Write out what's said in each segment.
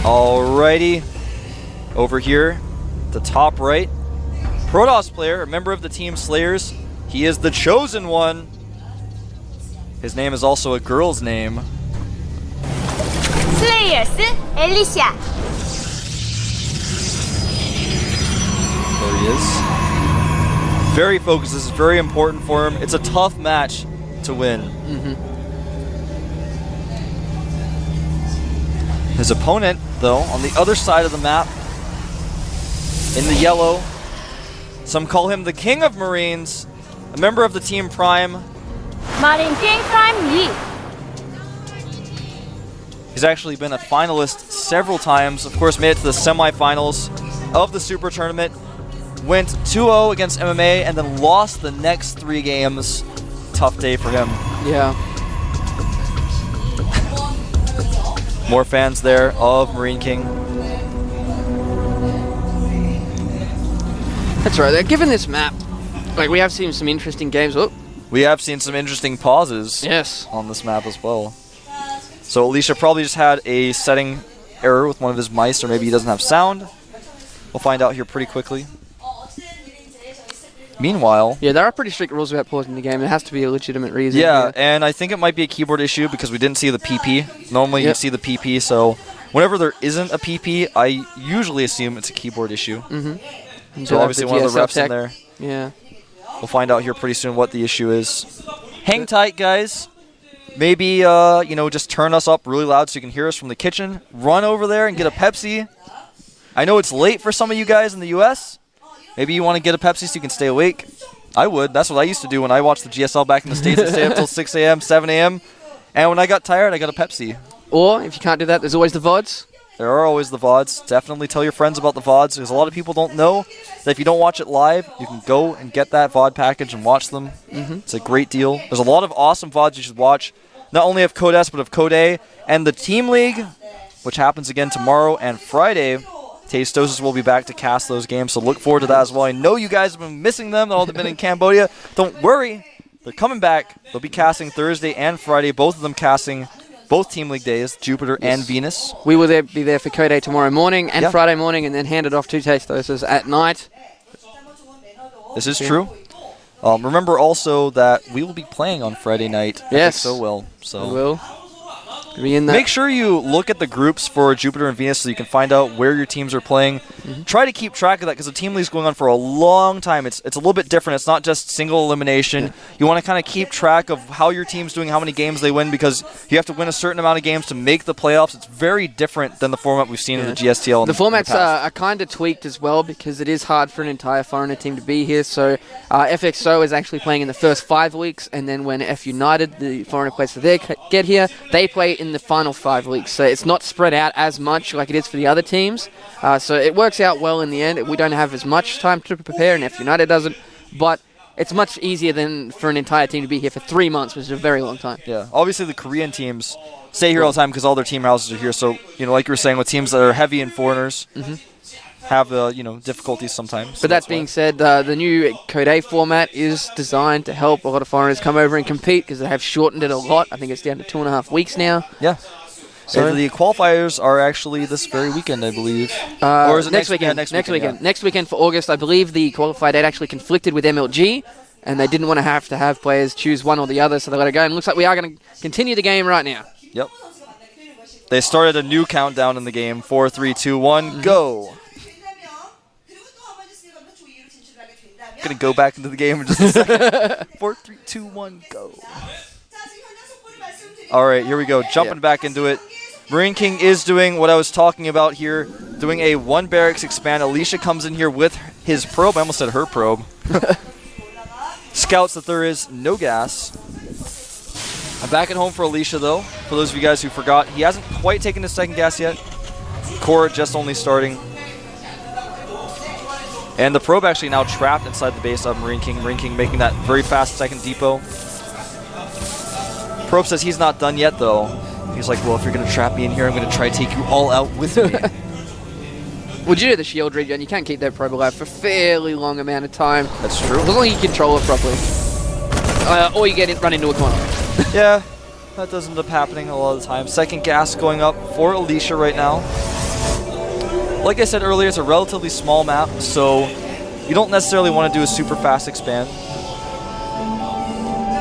Alrighty. Over here, the top right. Protoss player, a member of the team Slayers. He is the chosen one. His name is also a girl's name. Slayers, Alicia. There he is. Very focused. This is very important for him. It's a tough match to win. His opponent, though, on the other side of the map, in the yellow, some call him the King of Marines, a member of the Team Prime. MarineKing Prime Yi. He's actually been a finalist several times. Of course, made it to the semifinals of the Super Tournament. Went 2-0 against MMA and then lost the next 3 games. Tough day for him. Yeah. More fans there of MarineKing. That's right. Given this map, like we have seen some interesting games. Oh. We have seen some interesting pauses on this map as well. So Alicia probably just had a setting error with one of his mice, or maybe he doesn't have sound. We'll find out here pretty quickly. Meanwhile... Yeah, there are pretty strict rules about pausing the game. It has to be a legitimate reason. Yeah, and I think it might be a keyboard issue because we didn't see the PP. Normally you see the PP, so whenever there isn't a PP, I usually assume it's a keyboard issue. So obviously one of the refs in there. Yeah. We'll find out here pretty soon what the issue is. Hang tight, guys. Maybe, you know, just turn us up really loud so you can hear us from the kitchen. Run over there and get a Pepsi. I know it's late for some of you guys in the U.S. Maybe you want to get a Pepsi so you can stay awake. I would. That's what I used to do when I watched the GSL back in the States. I'd stay up till 6 a.m., 7 a.m. And when I got tired, I got a Pepsi. Or, if you can't do that, there's always the VODs. There are always the VODs. Definitely tell your friends about the VODs, because a lot of people don't know that if you don't watch it live, you can go and get that VOD package and watch them. It's a great deal. There's a lot of awesome VODs you should watch, not only of Code S, but of Code A. And the Team League, which happens again tomorrow and Friday. Tastosis will be back to cast those games, so look forward to that as well. I know you guys have been missing them. They've all been in Cambodia. Don't worry. They're coming back. They'll be casting Thursday and Friday, both of them casting both Team League days, Jupiter and Venus. We will be there for Code A tomorrow morning and Friday morning, and then hand it off to Tastosis at night. This is true. Remember also that we will be playing on Friday night. Yes. So well. So we will. Be in that. Make sure you look at the groups for Jupiter and Venus so you can find out where your teams are playing. Try to keep track of that because the Team League's going on for a long time. It's a little bit different. It's not just single elimination. You want to kind of keep track of how your team's doing, how many games they win, because you have to win a certain amount of games to make the playoffs. It's very different than the format we've seen in the GSTL. The formats are kind of tweaked as well because it is hard for an entire foreigner team to be here. So FXO is actually playing in the first 5 weeks, and then when F United, the foreigner plays for their get here, they play in the final 5 weeks. So it's not spread out as much like it is for the other teams. So it works out well in the end. We don't have as much time to prepare, and F United doesn't. But it's much easier than for an entire team to be here for 3 months, which is a very long time. Yeah, obviously the Korean teams stay here all the time because all their team houses are here. So, you know, like you were saying, with teams that are heavy in foreigners, have, you know, difficulties sometimes. But that being said, the new Code A format is designed to help a lot of foreigners come over and compete because they have shortened it a lot. I think it's down to 2.5 weeks now. Yeah. So the qualifiers are actually this very weekend, I believe. Or is it next weekend? Next weekend. Next weekend for August. I believe the qualifier date actually conflicted with MLG, and they didn't want to have players choose one or the other, so they let it go. And it looks like we are going to continue the game right now. Yep. They started a new countdown in the game. 4, 3, 2, 1, go. I'm going to go back into the game in just a second. 4, 3, 2, 1, go. All right, here we go. Jumping back into it. MarineKing is doing what I was talking about here, doing a 1 barracks expand. Alicia comes in here with his probe. I almost said her probe. Scouts that there is no gas. I'm back at home for Alicia, though. For those of you guys who forgot, he hasn't quite taken his second gas yet. Core just only starting. And the probe actually now trapped inside the base of MarineKing. MarineKing making that very fast second depot. Probe says he's not done yet, though. He's like, well, if you're going to trap me in here, I'm going to try to take you all out with me. Well, due to the shield regen, you can't keep that probe alive for a fairly long amount of time. That's true. As long as you control it properly. Or you run into a corner. Yeah, that does end up happening a lot of the time. Second gas going up for Alicia right now. Like I said earlier, it's a relatively small map, so you don't necessarily want to do a super fast expand.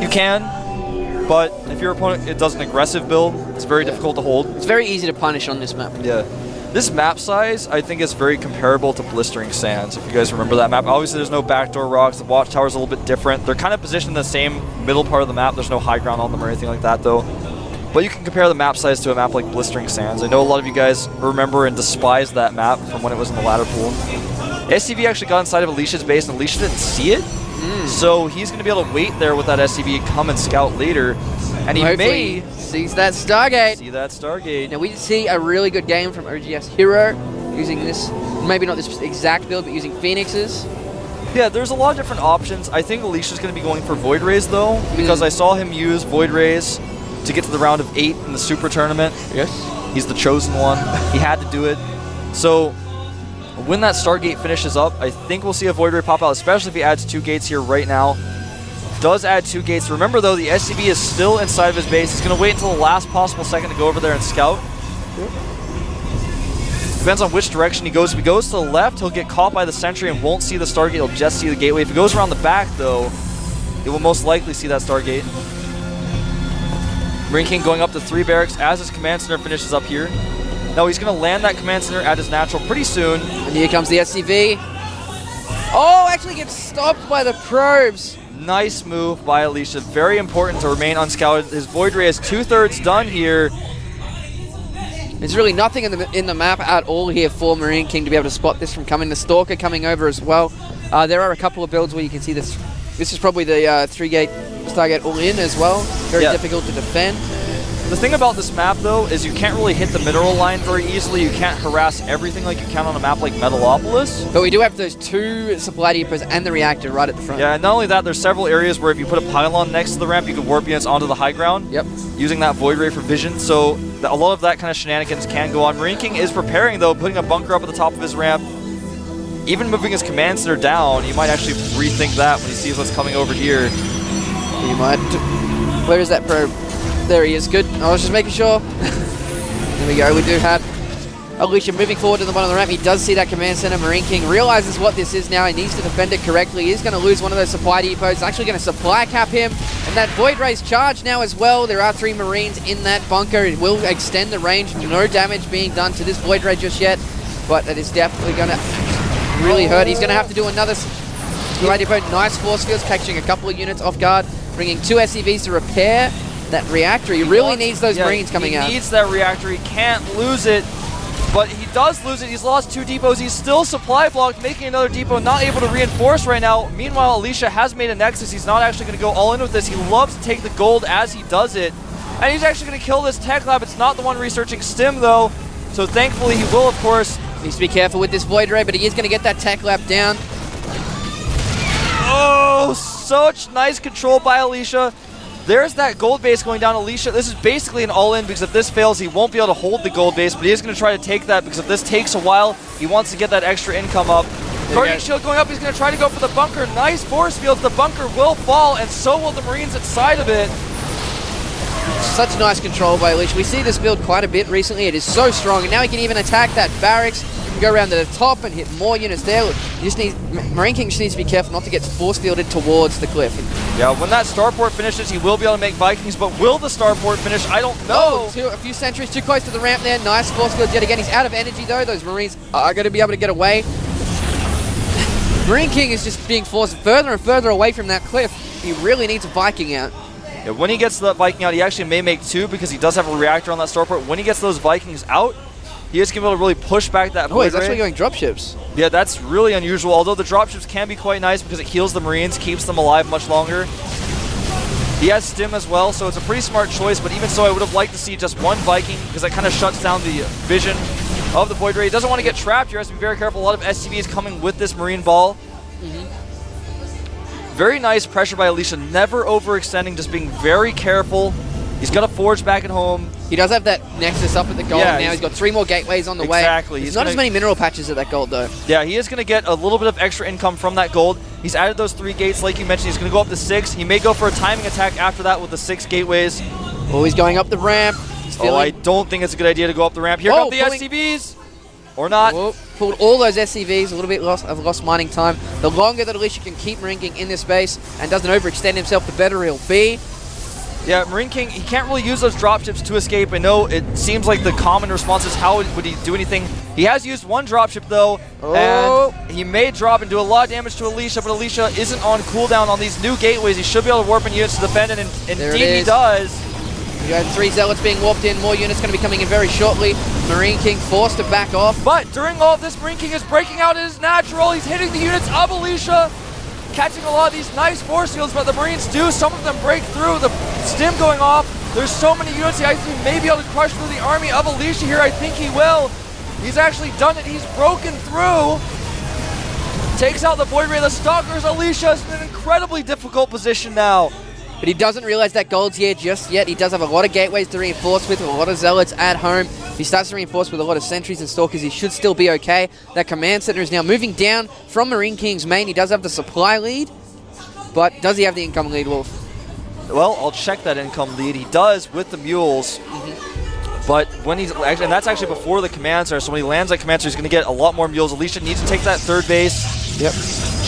You can, but if your opponent does an aggressive build, it's very difficult to hold. It's very easy to punish on this map. Yeah. This map size, I think, is very comparable to Blistering Sands, if you guys remember that map. Obviously, there's no backdoor rocks. The watchtower's a little bit different. They're kind of positioned in the same middle part of the map. There's no high ground on them or anything like that, though. But you can compare the map size to a map like Blistering Sands. I know a lot of you guys remember and despise that map from when it was in the ladder pool. SCV actually got inside of Alicia's base, and Alicia didn't see it. So he's going to be able to wait there with that SCV, come and scout later. And he may sees that Stargate. see that Stargate. Now we see a really good game from OGS Hero using this, maybe not this exact build, but using Phoenixes. Yeah, there's a lot of different options. I think Alicia's going to be going for Void Rays, though, because I saw him use Void Rays to get to the round of 8 in the Super Tournament. Yes. He's the chosen one. He had to do it. So when that Stargate finishes up, I think we'll see a Void Ray pop out, especially if he adds 2 gates here right now. Does add 2 gates. Remember, though, the SCV is still inside of his base. He's going to wait until the last possible second to go over there and scout. Depends on which direction he goes. If he goes to the left, he'll get caught by the sentry and won't see the Stargate. He'll just see the gateway. If he goes around the back, though, he will most likely see that Stargate. MarineKing going up to 3 barracks as his command center finishes up here. Now he's going to land that command center at his natural pretty soon. And here comes the SCV. Oh, actually gets stopped by the probes. Nice move by Alicia. Very important to remain unscouted. His Void Ray is 2/3 done here. There's really nothing in the map at all here for MarineKing to be able to spot this from coming. The Stalker coming over as well. There are a couple of builds where you can see this. This is probably the 3-gate Stargate all-in as well. Very difficult to defend. The thing about this map, though, is you can't really hit the mineral line very easily. You can't harass everything like you can on a map like Metalopolis. But we do have those 2 supply depots and the reactor right at the front. Yeah, and not only that, there's several areas where if you put a pylon next to the ramp, you can warp units onto the high ground. Yep. Using that Void Ray for vision. So a lot of that kind of shenanigans can go on. MarineKing is preparing, though, putting a bunker up at the top of his ramp. Even moving his command center down, he might actually rethink that when he sees what's coming over here. He might. Where is that probe? There he is. Good. I was just making sure. There we go. We do have Alicia moving forward to the bottom of the ramp. He does see that command center. MarineKing realizes what this is now. He needs to defend it correctly. He's going to lose one of those supply depots. Actually going to supply cap him. And that Void Ray's charged now as well. There are 3 Marines in that bunker. It will extend the range. No damage being done to this Void Ray just yet. But that is definitely going to really hurt. He's going to have to do another supply depot. Nice force fields, catching a couple of units off guard. Bringing 2 SCVs to repair that reactor. He really needs those Marines coming out. He needs that reactor. He can't lose it, but he does lose it. He's lost 2 depots. He's still supply blocked, making another depot, not able to reinforce right now. Meanwhile, Alicia has made a Nexus. He's not actually going to go all in with this. He loves to take the gold as he does it, and he's actually going to kill this tech lab. It's not the one researching STIM, though, so thankfully he will, of course. Needs to be careful with this Void Ray, but he is going to get that tech lab down. Oh, such nice control by Alicia. There's that gold base going down. Alicia, this is basically an all-in because if this fails, he won't be able to hold the gold base, but he is going to try to take that because if this takes a while, he wants to get that extra income up. Guardian Shield going up. He's going to try to go for the bunker. Nice force fields. The bunker will fall, and so will the Marines inside of it. Such nice control by Alicia. We see this build quite a bit recently. It is so strong, and now he can even attack that barracks. He can go around to the top and hit more units there. MarineKing just needs to be careful not to get force fielded towards the cliff. Yeah, when that starport finishes, he will be able to make Vikings, but will the starport finish? I don't know. Oh, a few sentries too close to the ramp there. Nice force field yet again. He's out of energy, though. Those Marines are going to be able to get away. MarineKing is just being forced further and further away from that cliff. He really needs a Viking out. Yeah, when he gets that Viking out, he actually may make 2 because he does have a reactor on that starport. When he gets those Vikings out, he is going to be able to really push back that Void He's Ray. actually going dropships. Yeah, that's really unusual, although the dropships can be quite nice because it heals the Marines, keeps them alive much longer. He has Stim as well, so it's a pretty smart choice, but even so, I would have liked to see just 1 Viking because that kind of shuts down the vision of the Void Ray. He doesn't want to get trapped here. He has to be very careful. A lot of SCVs coming with this Marine ball. Very nice pressure by Alicia, never overextending, just being very careful. He's got a forge back at home. He does have that Nexus up at the gold now. He's got 3 more gateways on the way. Exactly. There's not as many mineral patches at that gold, though. Yeah, he is going to get a little bit of extra income from that gold. He's added those 3 gates, like you mentioned. He's going to go up to 6. He may go for a timing attack after that with the 6 gateways. Oh, he's going up the ramp. I don't think it's a good idea to go up the ramp. Here come the SCVs. Or not. Whoa. pulled all those SCVs, a little bit of lost mining time. The longer that Alicia can keep MarineKing in this base and doesn't overextend himself, the better he'll be. Yeah, MarineKing, he can't really use those dropships to escape. I know it seems like the common response is how would he do anything. He has used one dropship though, and he may drop and do a lot of damage to Alicia, but Alicia isn't on cooldown on these new gateways. He should be able to warp in units to defend it, and indeed he does. You have 3 Zealots being warped in, more units going to be coming in very shortly. MarineKing forced to back off. But during all of this, MarineKing is breaking out his natural. He's hitting the units of Alicia, catching a lot of these nice force fields, but the Marines do. Some of them break through. The stim going off. There's so many units. He may be able to crush through the army of Alicia here. I think he will. He's actually done it. He's broken through. Takes out the Void Ray. The Stalkers. Alicia is in an incredibly difficult position now. But he doesn't realize that gold's here just yet. He does have a lot of gateways to reinforce with, a lot of Zealots at home. He starts to reinforce with a lot of sentries and stalkers. He should still be okay. That command center is now moving down from MarineKing's main. He does have the supply lead, but does he have the income lead, Wolf? Well, I'll check that income lead. He does with the mules. But when he's actually, and that's actually before the command center, so when he lands that command center, he's going to get a lot more mules. Alicia needs to take that third base. Yep.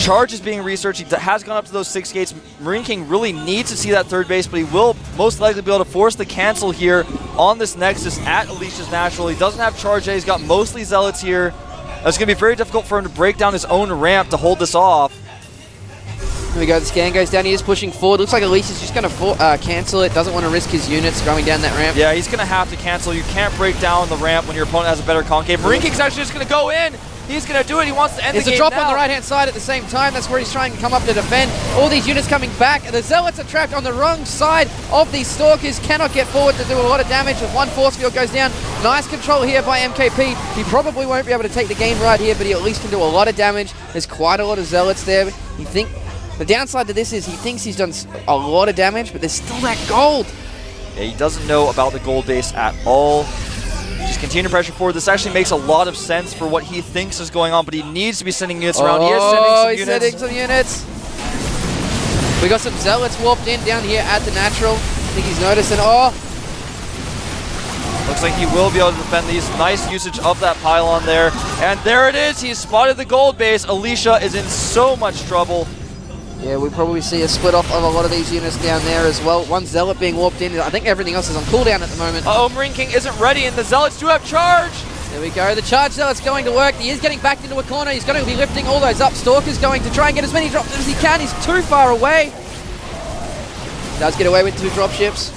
Charge is being researched. He has gone up to those 6 gates. MarineKing really needs to see that third base, but he will most likely be able to force the cancel here on this Nexus at Alicia's natural. He doesn't have charge yet. He's got mostly Zealots here. It's going to be very difficult for him to break down his own ramp to hold this off. Here we go. The scan goes down. He is pushing forward. Looks like Alicia's just going to cancel it. Doesn't want to risk his units going down that ramp. Yeah, he's going to have to cancel. You can't break down the ramp when your opponent has a better concave. MarineKing's actually just going to go in. He's going to do it. He wants to end the game There's a drop now. on the right-hand side at the same time. That's where he's trying to come up to defend. All these units coming back. The Zealots are trapped on the wrong side of these Stalkers. Cannot get forward to do a lot of damage as one force field goes down. Nice control here by MKP. He probably won't be able to take the game right here, but he at least can do a lot of damage. There's quite a lot of Zealots there. The downside to this is he thinks he's done a lot of damage, but there's still that gold. Yeah, he doesn't know about the gold base at all. Just continue to pressure forward. This actually makes a lot of sense for what he thinks is going on, but he needs to be sending units around. He is sending some units. We got some Zealots warped in down here at the natural. I think he's noticing. Looks like he will be able to defend these. Nice usage of that pylon there. And there it is. He's spotted the gold base. Alicia is in so much trouble. Yeah, we probably see a split off of a lot of these units down there as well. One Zealot being warped in. I think everything else is on cooldown at the moment. MarineKing isn't ready, and the Zealots do have charge. There we go. The charge Zealot's going to work. He is getting backed into a corner. He's going to be lifting all those up. Stalker's going to try and get as many drops as he can. He's too far away. Does get away with 2 dropships.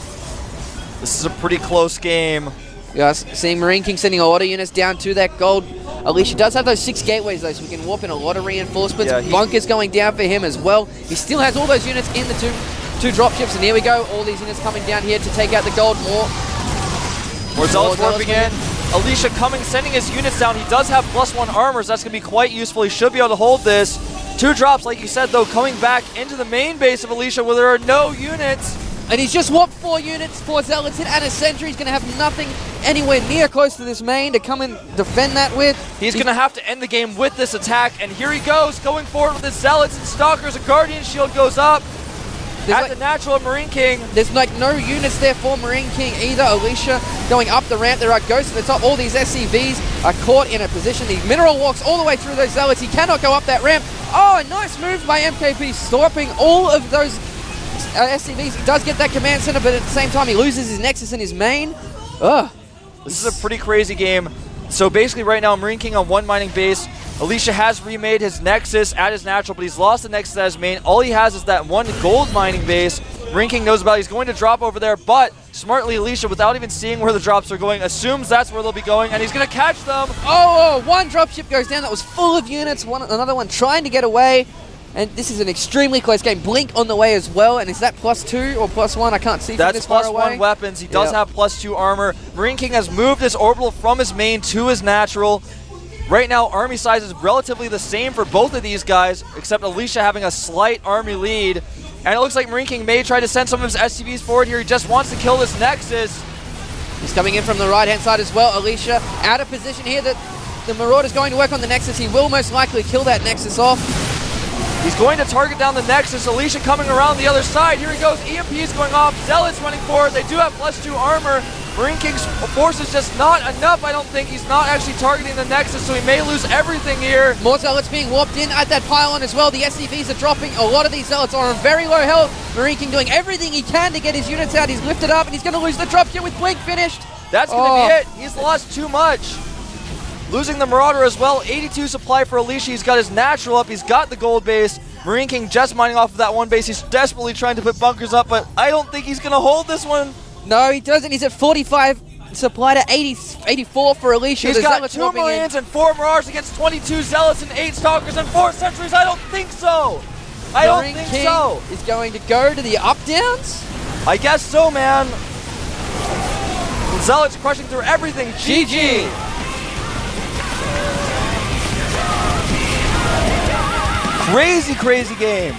This is a pretty close game. Yes, seeing MarineKing sending a lot of units down to that gold. Alicia does have those 6 gateways though, so we can warp in a lot of reinforcements. Yeah, Bunker's going down for him as well. He still has all those units in the two dropships, and here we go. All these units coming down here to take out the gold. More Zealots warping in. Alicia sending his units down. He does have +1 armor, so that's going to be quite useful. He should be able to hold this. 2 drops, like you said, though, coming back into the main base of Alicia where there are no units. And he's just warped 4 units, 4 Zealots in, and a sentry. He's going to have nothing anywhere near close to this main to come and defend that with. He's going to have to end the game with this attack, and here he goes, going forward with his Zealots and Stalkers. A Guardian Shield goes up at the natural of MarineKing. There's like no units there for MarineKing either. Alicia going up the ramp. There are ghosts at the top. All these SCVs are caught in a position. The mineral walks all the way through those Zealots. He cannot go up that ramp. Oh, a nice move by MKP, stopping all of those SCVs. He does get that command center, but at the same time, he loses his Nexus and his main. Ugh. This is a pretty crazy game. So basically right now, MarineKing on 1 mining base. Alicia has remade his Nexus at his natural, but he's lost the Nexus at his main. All he has is that 1 gold mining base. MarineKing knows about it. He's going to drop over there, but smartly Alicia, without even seeing where the drops are going, assumes that's where they'll be going, and he's going to catch them. Oh, 1 dropship goes down that was full of units. Another one trying to get away. And this is an extremely close game. Blink on the way as well. And is that +2 or +1? I can't see from this far away. That's +1 weapons. He does have +2 armor. MarineKing has moved his orbital from his main to his natural. Right now, army size is relatively the same for both of these guys, except Alicia having a slight army lead. And it looks like MarineKing may try to send some of his SCVs forward here. He just wants to kill this Nexus. He's coming in from the right-hand side as well. Alicia out of position here. The Marauder's going to work on the Nexus. He will most likely kill that Nexus off. He's going to target down the Nexus. Alicia coming around the other side. Here he goes. EMP is going off. Zealots running forward. They do have +2 armor. MarineKing's force is just not enough. I don't think he's not actually targeting the Nexus, so he may lose everything here. More Zealots being warped in at that pylon as well. The SCVs are dropping. A lot of these Zealots are on very low health. MarineKing doing everything he can to get his units out. He's lifted up, and he's going to lose the drop here with Blink finished. That's going to be it. He's lost too much. Losing the Marauder as well. 82 supply for Alicia. He's got his natural up. He's got the gold base. MarineKing just mining off of that one base. He's desperately trying to put bunkers up, but I don't think he's going to hold this one. No, he doesn't. He's at 45 supply to 84 for Alicia. He's got 2 Marines and 4 Marauders against 22 Zealots and 8 Stalkers and 4 Sentries. I don't think so. I don't think so. Is going to go to the up-downs? I guess so, man. Zealots crushing through everything. GG. Crazy, crazy game.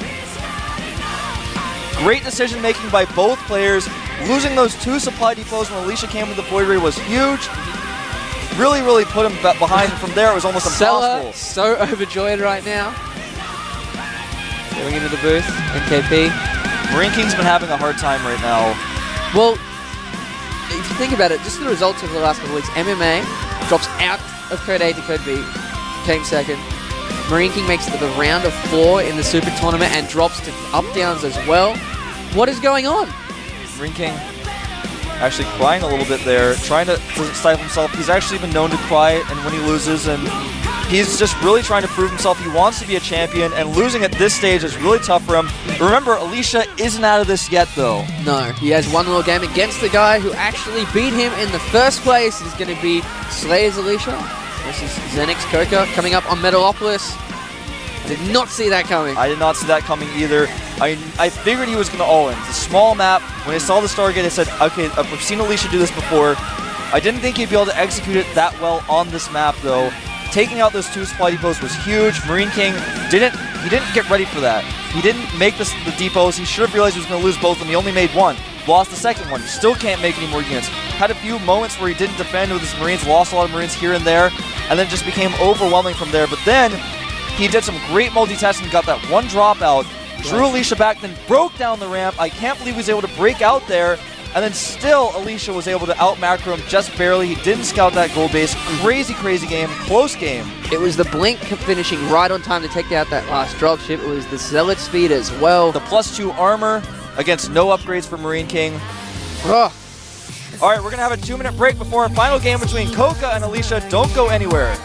Great decision making by both players. Losing those 2 supply depots when Alicia came with the Void Ray was huge. Really, really put him behind. From there, it was almost impossible. So overjoyed right now. Going into the booth, NKP. MarineKing's been having a hard time right now. Well, if you think about it, just the results of the last couple of weeks, MMA drops out of Code A to Code B, came second. MarineKing makes the round of 4 in the Super Tournament and drops to up-downs as well. What is going on? MarineKing actually crying a little bit there, trying to stifle himself. He's actually been known to cry and when he loses, and he's just really trying to prove himself. He wants to be a champion, and losing at this stage is really tough for him. Remember, Alicia isn't out of this yet, though. No, he has one more game against the guy who actually beat him in the first place. It's going to be Slayer's Alicia. This is Zenix Coca coming up on Metalopolis. Did not see that coming. I did not see that coming either. I figured he was going to all-in. It's a small map. When I saw the Stargate, I said, okay, I've seen Alicia do this before. I didn't think he'd be able to execute it that well on this map, though. Taking out those 2 supply depots was huge. MarineKing didn't get ready for that. He didn't make the depots. He should have realized he was going to lose both of them. He only made 1. Lost the second one. Still can't make any more units. Had a few moments where he didn't defend with his Marines, lost a lot of Marines here and there, and then just became overwhelming from there. But then he did some great multitasking, got that 1 dropout, drew Alicia back, then broke down the ramp. I can't believe he was able to break out there, and then still Alicia was able to out-macro him just barely. He didn't scout that gold base. Crazy, crazy game. Close game. It was the Blink finishing right on time to take out that last dropship. It was the Zealot speed as well. The +2 armor against no upgrades for MarineKing. Oh. All right, we're going to have a 2-minute break before our final game between Coca and Alicia. Don't go anywhere.